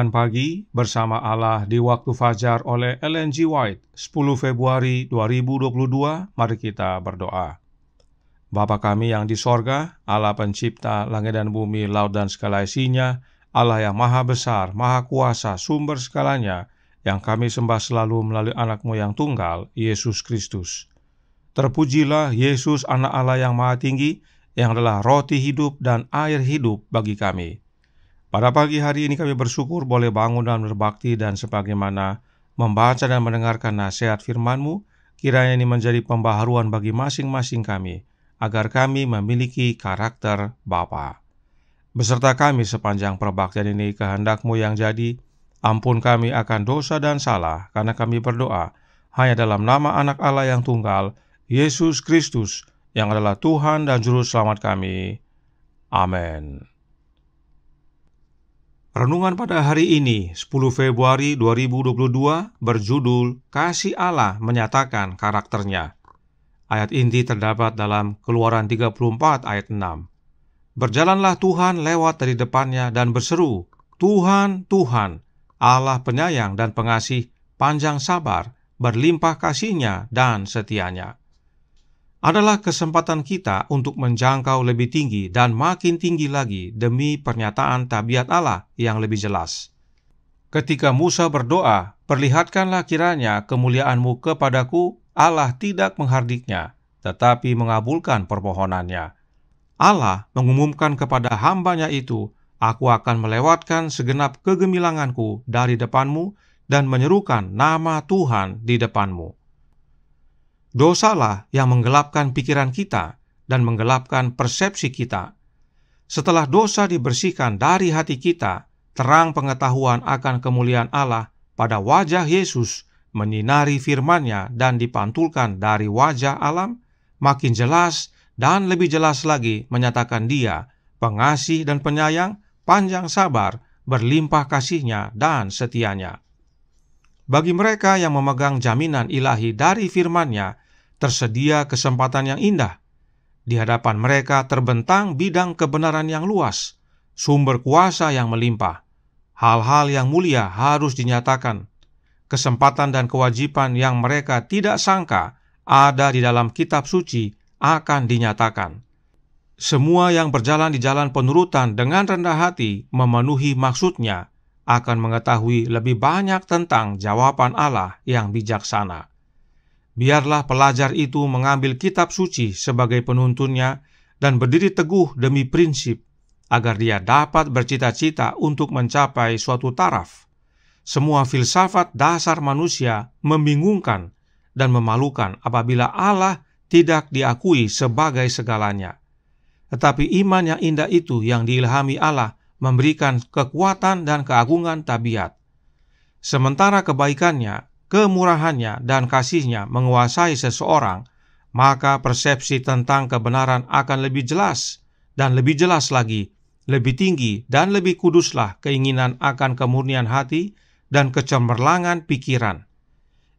Renungan Pagi Bersama Allah di Waktu Fajar oleh Ellen G. White, 10 Februari 2022. Mari kita berdoa. Bapa kami yang di sorga, Allah pencipta langit dan bumi, laut dan segala isinya, Allah yang maha besar, maha kuasa, sumber segalanya, yang kami sembah selalu melalui anak-Mu yang tunggal, Yesus Kristus. Terpujilah Yesus, anak Allah yang maha tinggi, yang adalah roti hidup dan air hidup bagi kami. Pada pagi hari ini kami bersyukur boleh bangun dan berbakti, dan sebagaimana membaca dan mendengarkan nasihat firman-Mu, kiranya ini menjadi pembaharuan bagi masing-masing kami, agar kami memiliki karakter Bapa. Beserta kami sepanjang perbaktian ini, kehendak-Mu yang jadi. Ampun kami akan dosa dan salah, karena kami berdoa hanya dalam nama Anak Allah yang tunggal, Yesus Kristus, yang adalah Tuhan dan Juru Selamat kami. Amin. Renungan pada hari ini, 10 Februari 2022, berjudul Kasih Allah Menyatakan Karakternya. Ayat inti terdapat dalam Keluaran 34 ayat 6. Berjalanlah Tuhan lewat dari depannya dan berseru, Tuhan, Tuhan, Allah penyayang dan pengasih, panjang sabar, berlimpah kasih-Nya dan setia-Nya. Adalah kesempatan kita untuk menjangkau lebih tinggi dan makin tinggi lagi demi pernyataan tabiat Allah yang lebih jelas. Ketika Musa berdoa, perlihatkanlah kiranya kemuliaan-Mu kepadaku, Allah tidak menghardiknya, tetapi mengabulkan permohonannya. Allah mengumumkan kepada hamba-Nya itu, aku akan melewatkan segenap kegemilanganku dari depan-Mu dan menyerukan nama Tuhan di depan-Mu. Dosalah yang menggelapkan pikiran kita dan menggelapkan persepsi kita. Setelah dosa dibersihkan dari hati kita, terang pengetahuan akan kemuliaan Allah pada wajah Yesus menyinari firman-Nya dan dipantulkan dari wajah alam, makin jelas dan lebih jelas lagi menyatakan Dia pengasih dan penyayang, panjang sabar, berlimpah kasih-Nya dan setia-Nya. Bagi mereka yang memegang jaminan ilahi dari firman-Nya, tersedia kesempatan yang indah. Di hadapan mereka terbentang bidang kebenaran yang luas, sumber kuasa yang melimpah. Hal-hal yang mulia harus dinyatakan. Kesempatan dan kewajiban yang mereka tidak sangka ada di dalam kitab suci akan dinyatakan. Semua yang berjalan di jalan penurutan dengan rendah hati memenuhi maksud-Nya akan mengetahui lebih banyak tentang jawaban Allah yang bijaksana. Biarlah pelajar itu mengambil kitab suci sebagai penuntunnya dan berdiri teguh demi prinsip, agar dia dapat bercita-cita untuk mencapai suatu taraf. Semua filsafat dasar manusia membingungkan dan memalukan apabila Allah tidak diakui sebagai segalanya. Tetapi iman yang indah itu yang diilhami Allah memberikan kekuatan dan keagungan tabiat. Sementara kebaikan-Nya, kemurahan-Nya, dan kasih-Nya menguasai seseorang, maka persepsi tentang kebenaran akan lebih jelas, dan lebih jelas lagi, lebih tinggi dan lebih kuduslah keinginan akan kemurnian hati dan kecemerlangan pikiran.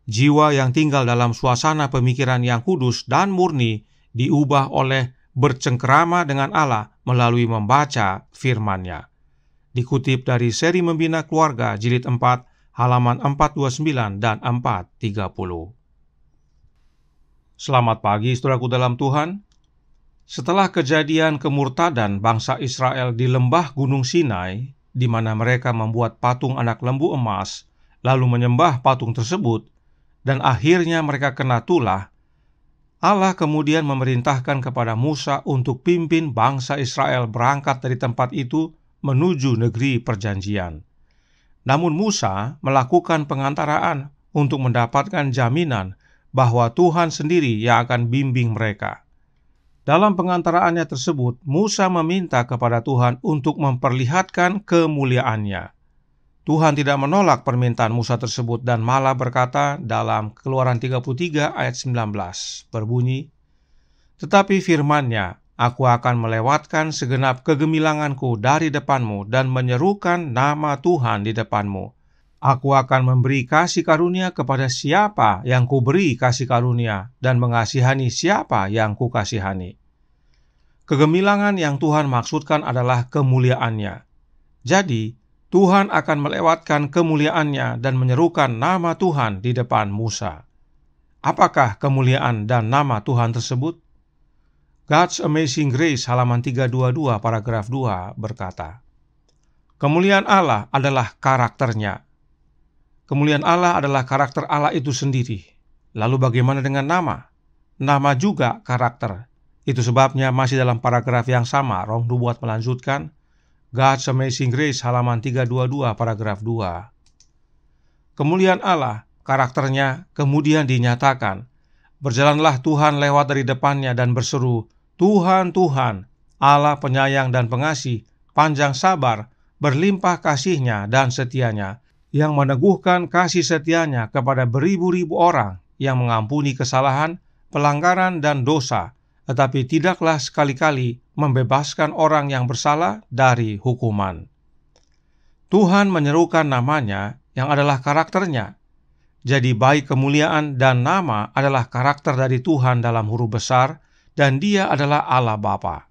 Jiwa yang tinggal dalam suasana pemikiran yang kudus dan murni diubah oleh bercengkerama dengan Allah melalui membaca firman-Nya. Dikutip dari seri Membina Keluarga jilid 4, halaman 429 dan 430. Selamat pagi, saudaraku dalam Tuhan. Setelah kejadian kemurtadan bangsa Israel di lembah Gunung Sinai, di mana mereka membuat patung anak lembu emas, lalu menyembah patung tersebut, dan akhirnya mereka kena tulah, Allah kemudian memerintahkan kepada Musa untuk pimpin bangsa Israel berangkat dari tempat itu menuju negeri perjanjian. Namun Musa melakukan pengantaraan untuk mendapatkan jaminan bahwa Tuhan sendiri yang akan bimbing mereka. Dalam pengantaraannya tersebut, Musa meminta kepada Tuhan untuk memperlihatkan kemuliaan-Nya. Tuhan tidak menolak permintaan Musa tersebut dan malah berkata dalam Keluaran 33 ayat 19, berbunyi, "Tetapi firman-Nya, aku akan melewatkan segenap kegemilanganku dari depan-Mu dan menyerukan nama Tuhan di depan-Mu. Aku akan memberi kasih karunia kepada siapa yang kuberi kasih karunia dan mengasihani siapa yang kukasihani." Kegemilangan yang Tuhan maksudkan adalah kemuliaan-Nya. Jadi, Tuhan akan melewatkan kemuliaannya dan menyerukan nama Tuhan di depan Musa. Apakah kemuliaan dan nama Tuhan tersebut? God's Amazing Grace halaman 322 paragraf 2 berkata, kemuliaan Allah adalah karakternya. Kemuliaan Allah adalah karakter Allah itu sendiri. Lalu bagaimana dengan nama? Nama juga karakter. Itu sebabnya masih dalam paragraf yang sama, Roh Nubuat melanjutkan, God's Amazing Grace halaman 322 paragraf 2. Kemuliaan Allah, karakternya kemudian dinyatakan. Berjalanlah Tuhan lewat dari depannya dan berseru, Tuhan, Tuhan, Allah penyayang dan pengasih, panjang sabar, berlimpah kasih-Nya dan setia-Nya, yang meneguhkan kasih setia-Nya kepada beribu-ribu orang, yang mengampuni kesalahan, pelanggaran dan dosa, tetapi tidaklah sekali-kali membebaskan orang yang bersalah dari hukuman. Tuhan menyerukan namanya yang adalah karakternya. Jadi baik kemuliaan dan nama adalah karakter dari Tuhan dalam huruf besar, dan Dia adalah Allah Bapa.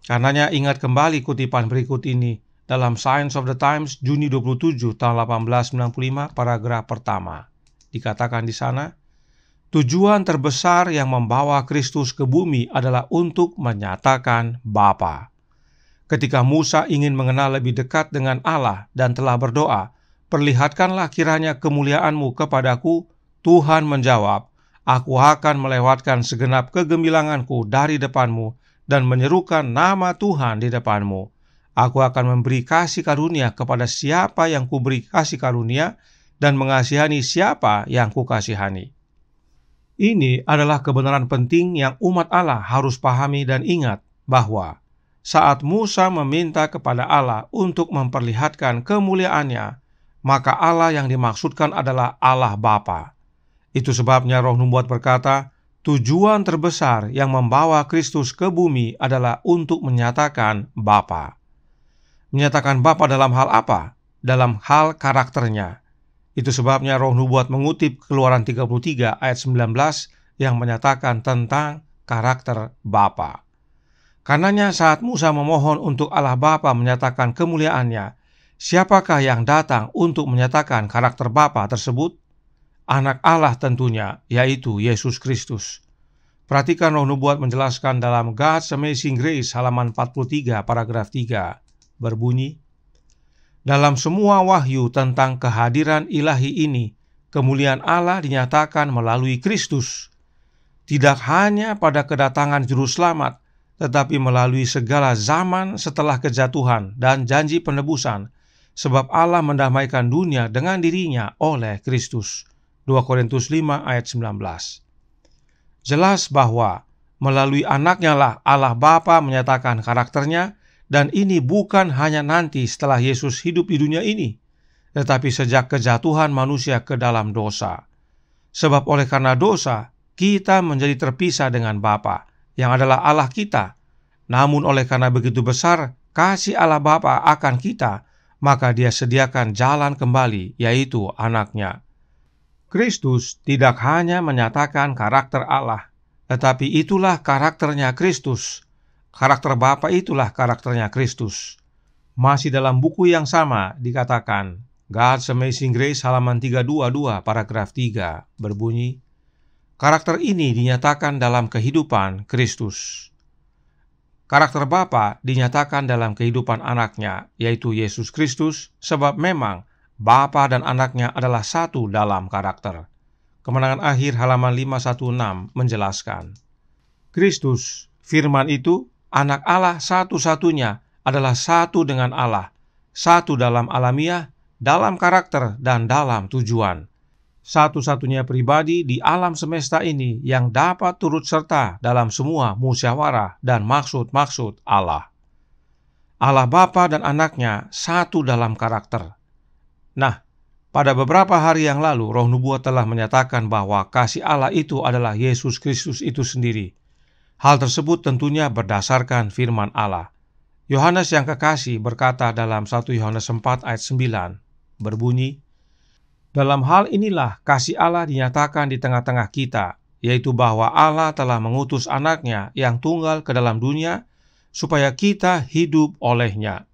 Karenanya ingat kembali kutipan berikut ini dalam Signs of the Times Juni 27 tahun 1895 paragraf pertama. Dikatakan di sana, tujuan terbesar yang membawa Kristus ke bumi adalah untuk menyatakan Bapa. Ketika Musa ingin mengenal lebih dekat dengan Allah dan telah berdoa, perlihatkanlah kiranya kemuliaan-Mu kepadaku, Tuhan menjawab, aku akan melewatkan segenap kegemilanganku dari depan-Mu dan menyerukan nama Tuhan di depan-Mu. Aku akan memberi kasih karunia kepada siapa yang kuberi kasih karunia dan mengasihani siapa yang kukasihani. Ini adalah kebenaran penting yang umat Allah harus pahami dan ingat bahwa saat Musa meminta kepada Allah untuk memperlihatkan kemuliaannya, maka Allah yang dimaksudkan adalah Allah Bapa. Itu sebabnya Roh Nubuat berkata, tujuan terbesar yang membawa Kristus ke bumi adalah untuk menyatakan Bapa. Menyatakan Bapa dalam hal apa? Dalam hal karakternya. Itu sebabnya Roh Nubuat mengutip Keluaran 33 ayat 19 yang menyatakan tentang karakter Bapa. Karenanya saat Musa memohon untuk Allah Bapa menyatakan kemuliaannya, siapakah yang datang untuk menyatakan karakter Bapa tersebut? Anak Allah tentunya, yaitu Yesus Kristus. Perhatikan Roh Nubuat menjelaskan dalam God's Amazing Grace halaman 43 paragraf 3, berbunyi, dalam semua wahyu tentang kehadiran ilahi ini, kemuliaan Allah dinyatakan melalui Kristus. Tidak hanya pada kedatangan Juru Selamat, tetapi melalui segala zaman setelah kejatuhan dan janji penebusan, sebab Allah mendamaikan dunia dengan diri-Nya oleh Kristus. 2 Korintus 5 ayat 19. Jelas bahwa melalui anaknya lah Allah Bapa menyatakan karakternya, dan ini bukan hanya nanti setelah Yesus hidup di dunia ini, tetapi sejak kejatuhan manusia ke dalam dosa. Sebab oleh karena dosa, kita menjadi terpisah dengan Bapa, yang adalah Allah kita. Namun oleh karena begitu besar kasih Allah Bapa akan kita, maka Dia sediakan jalan kembali, yaitu anaknya. Kristus tidak hanya menyatakan karakter Allah, tetapi itulah karakternya Kristus. Karakter Bapa itulah karakternya Kristus. Masih dalam buku yang sama dikatakan, God's Amazing Grace halaman 322 paragraf 3 berbunyi, karakter ini dinyatakan dalam kehidupan Kristus. Karakter Bapa dinyatakan dalam kehidupan anaknya, yaitu Yesus Kristus, sebab memang Bapa dan anaknya adalah satu dalam karakter. Kemenangan Akhir halaman 516 menjelaskan, Kristus, firman itu, anak Allah satu-satunya, adalah satu dengan Allah, satu dalam alamiah, dalam karakter, dan dalam tujuan. Satu-satunya pribadi di alam semesta ini yang dapat turut serta dalam semua musyawarah dan maksud-maksud Allah. Allah Bapa dan anaknya satu dalam karakter. Nah, pada beberapa hari yang lalu, Roh Nubuat telah menyatakan bahwa kasih Allah itu adalah Yesus Kristus itu sendiri. Hal tersebut tentunya berdasarkan firman Allah. Yohanes yang kekasih berkata dalam 1 Yohanes 4 ayat 9, berbunyi, dalam hal inilah kasih Allah dinyatakan di tengah-tengah kita, yaitu bahwa Allah telah mengutus anaknya yang tunggal ke dalam dunia, supaya kita hidup olehnya.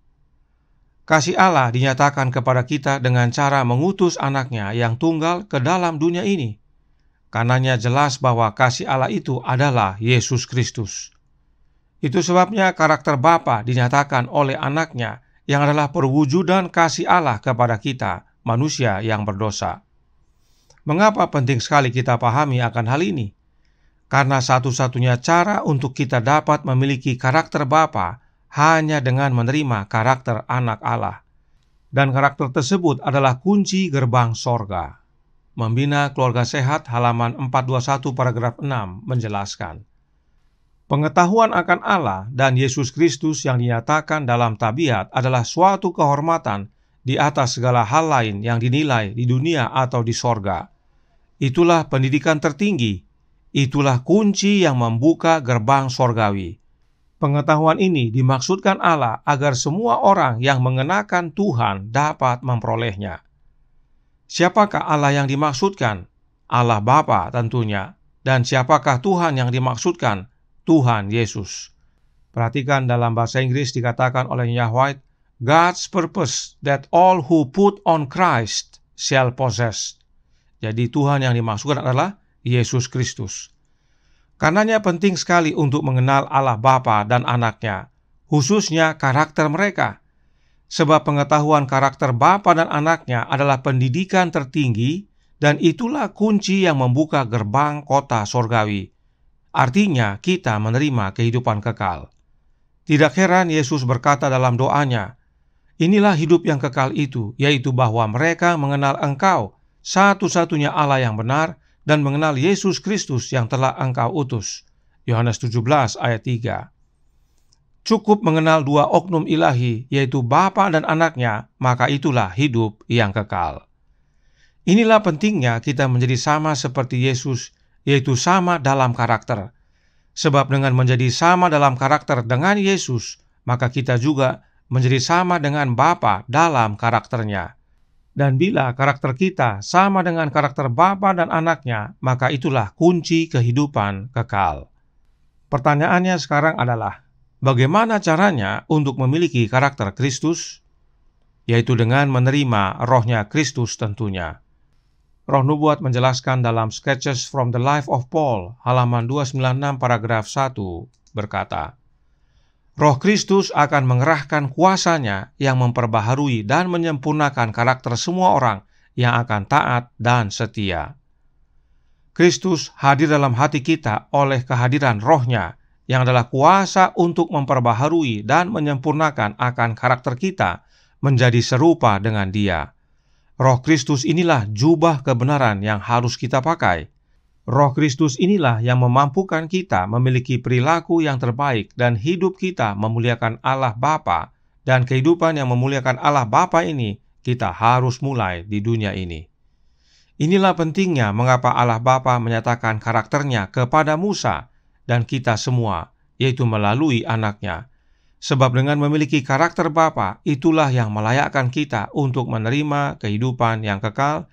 Kasih Allah dinyatakan kepada kita dengan cara mengutus anaknya yang tunggal ke dalam dunia ini. Karenanya jelas bahwa kasih Allah itu adalah Yesus Kristus. Itu sebabnya karakter Bapa dinyatakan oleh anaknya yang adalah perwujudan kasih Allah kepada kita, manusia yang berdosa. Mengapa penting sekali kita pahami akan hal ini? Karena satu-satunya cara untuk kita dapat memiliki karakter Bapa hanya dengan menerima karakter anak Allah. Dan karakter tersebut adalah kunci gerbang sorga. Membina Keluarga Sehat halaman 421 paragraf 6 menjelaskan, pengetahuan akan Allah dan Yesus Kristus yang dinyatakan dalam tabiat adalah suatu kehormatan di atas segala hal lain yang dinilai di dunia atau di sorga. Itulah pendidikan tertinggi, itulah kunci yang membuka gerbang sorgawi. Pengetahuan ini dimaksudkan Allah agar semua orang yang mengenakan Tuhan dapat memperolehnya. Siapakah Allah yang dimaksudkan? Allah Bapa tentunya. Dan siapakah Tuhan yang dimaksudkan? Tuhan Yesus. Perhatikan dalam bahasa Inggris dikatakan oleh Nya White, God's purpose that all who put on Christ shall possess. Jadi Tuhan yang dimaksudkan adalah Yesus Kristus. Karenanya penting sekali untuk mengenal Allah Bapa dan anaknya, khususnya karakter mereka. Sebab pengetahuan karakter Bapa dan anaknya adalah pendidikan tertinggi, dan itulah kunci yang membuka gerbang kota sorgawi. Artinya kita menerima kehidupan kekal. Tidak heran Yesus berkata dalam doanya, inilah hidup yang kekal itu, yaitu bahwa mereka mengenal Engkau, satu-satunya Allah yang benar, dan mengenal Yesus Kristus yang telah Engkau utus. Yohanes 17 ayat 3. Cukup mengenal dua oknum ilahi, yaitu Bapa dan anaknya, maka itulah hidup yang kekal. Inilah pentingnya kita menjadi sama seperti Yesus, yaitu sama dalam karakter. Sebab dengan menjadi sama dalam karakter dengan Yesus, maka kita juga menjadi sama dengan Bapa dalam karakternya. Dan bila karakter kita sama dengan karakter Bapa dan anaknya, maka itulah kunci kehidupan kekal. Pertanyaannya sekarang adalah, bagaimana caranya untuk memiliki karakter Kristus? Yaitu dengan menerima rohnya Kristus tentunya. Roh Nubuat menjelaskan dalam Sketches from the Life of Paul, halaman 296 paragraf 1, berkata, Roh Kristus akan mengerahkan kuasanya yang memperbaharui dan menyempurnakan karakter semua orang yang akan taat dan setia. Kristus hadir dalam hati kita oleh kehadiran rohnya yang adalah kuasa untuk memperbaharui dan menyempurnakan akan karakter kita menjadi serupa dengan Dia. Roh Kristus inilah jubah kebenaran yang harus kita pakai. Roh Kristus inilah yang memampukan kita memiliki perilaku yang terbaik dan hidup kita memuliakan Allah Bapa, dan kehidupan yang memuliakan Allah Bapa ini kita harus mulai di dunia ini. Inilah pentingnya mengapa Allah Bapa menyatakan karakternya kepada Musa dan kita semua, yaitu melalui anaknya. Sebab dengan memiliki karakter Bapa, itulah yang melayakkan kita untuk menerima kehidupan yang kekal.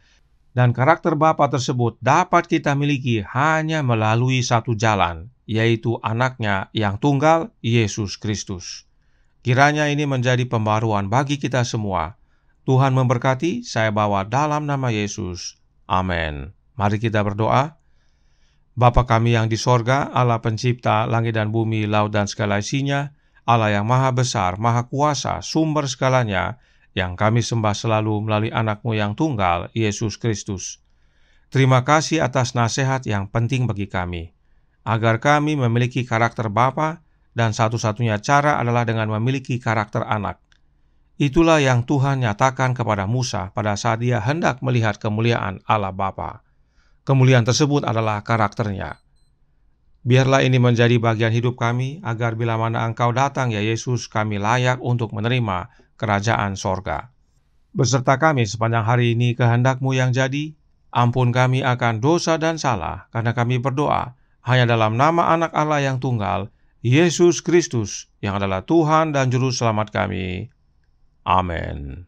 Dan karakter Bapa tersebut dapat kita miliki hanya melalui satu jalan, yaitu anaknya yang tunggal, Yesus Kristus. Kiranya ini menjadi pembaruan bagi kita semua. Tuhan memberkati, saya bawa dalam nama Yesus. Amin. Mari kita berdoa. Bapa kami yang di sorga, Allah pencipta langit dan bumi, laut dan segala isinya, Allah yang maha besar, maha kuasa, sumber segalanya, yang kami sembah selalu melalui anakmu yang tunggal, Yesus Kristus. Terima kasih atas nasihat yang penting bagi kami, agar kami memiliki karakter Bapa, dan satu-satunya cara adalah dengan memiliki karakter anak. Itulah yang Tuhan nyatakan kepada Musa pada saat dia hendak melihat kemuliaan Allah Bapa. Kemuliaan tersebut adalah karakternya. Biarlah ini menjadi bagian hidup kami, agar bila mana Engkau datang, ya Yesus, kami layak untuk menerima kerajaan sorga. Beserta kami sepanjang hari ini kehendak-Mu yang jadi, ampun kami akan dosa dan salah, karena kami berdoa hanya dalam nama anak Allah yang tunggal, Yesus Kristus, yang adalah Tuhan dan Juru Selamat kami. Amin.